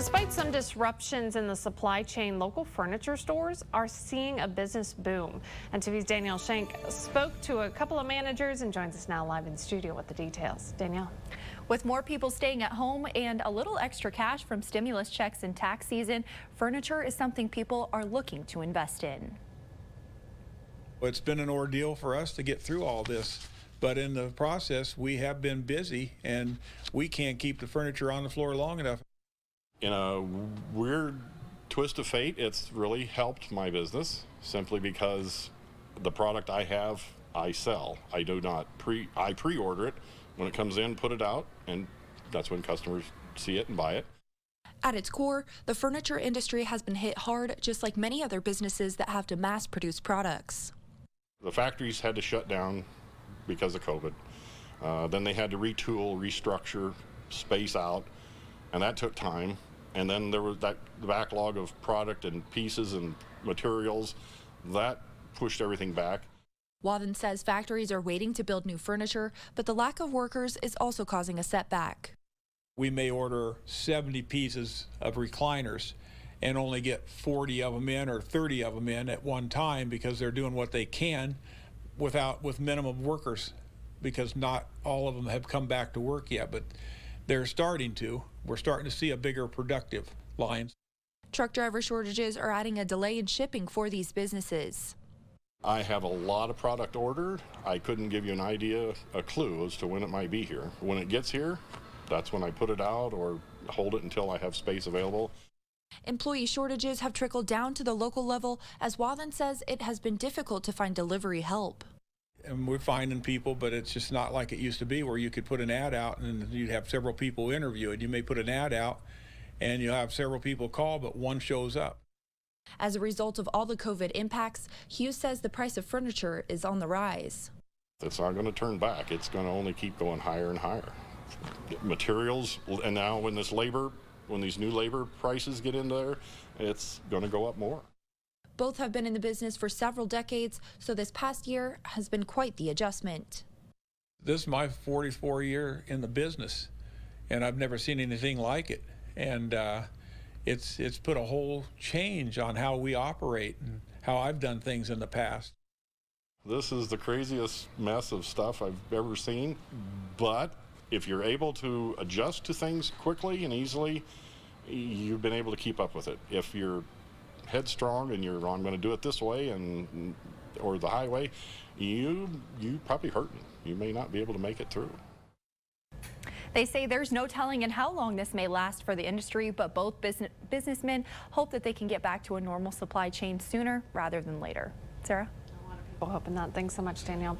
Despite some disruptions in the supply chain, local furniture stores are seeing a business boom. And TV's Danielle Shenk spoke to a couple of managers and joins us now live in the studio with the details. Danielle. With more people staying at home and a little extra cash from stimulus checks and tax season, furniture is something people are looking to invest in. It's been an ordeal for us to get through all this, but in the process, we have been busy and we can't keep the furniture on the floor long enough. In a weird twist of fate, it's really helped my business simply because the product I have, I sell. I do not I pre-order it. When it comes in, put it out, and that's when customers see it and buy it. At its core, the furniture industry has been hit hard, just like many other businesses that have to mass produce products. The factories had to shut down because of COVID. Then they had to retool, restructure, space out, and that took time. And then there was the backlog of product and pieces and materials that pushed everything back. Wathen says factories are waiting to build new furniture, but the lack of workers is also causing a setback. We may order 70 pieces of recliners and only get 40 of them in or 30 of them in at one time because they're doing what they can with minimum workers, because not all of them have come back to work yet, but they're starting to. We're starting to see a bigger productive lines. Truck driver shortages are adding a delay in shipping for these businesses. I have a lot of product ordered. I couldn't give you an idea, a clue as to when it might be here. When it gets here, that's when I put it out or hold it until I have space available. Employee shortages have trickled down to the local level, as Wathen says it has been difficult to find delivery help. And we're finding people, but it's just not like it used to be where you could put an ad out and you'd have several people interview it. You may put an ad out and you'll have several people call, but one shows up. As a result of all the COVID impacts, Hughes says the price of furniture is on the rise. It's not going to turn back. It's going to only keep going higher and higher. Materials, and now when these new labor prices get in there, it's going to go up more. Both have been in the business for several decades, so this past year has been quite the adjustment. This is my 44th year in the business, and I've never seen anything like it. And it's put a whole change on how we operate and how I've done things in the past. This is the craziest mess of stuff I've ever seen, but if you're able to adjust to things quickly and easily, you've been able to keep up with it. If you're headstrong and I'm going to do it this way or the highway, you probably hurting. You may not be able to make it through. They say there's no telling in how long this may last for the industry, but both businessmen hope that they can get back to a normal supply chain sooner rather than later. Sarah? A lot of people hoping that. Thanks so much, Danielle.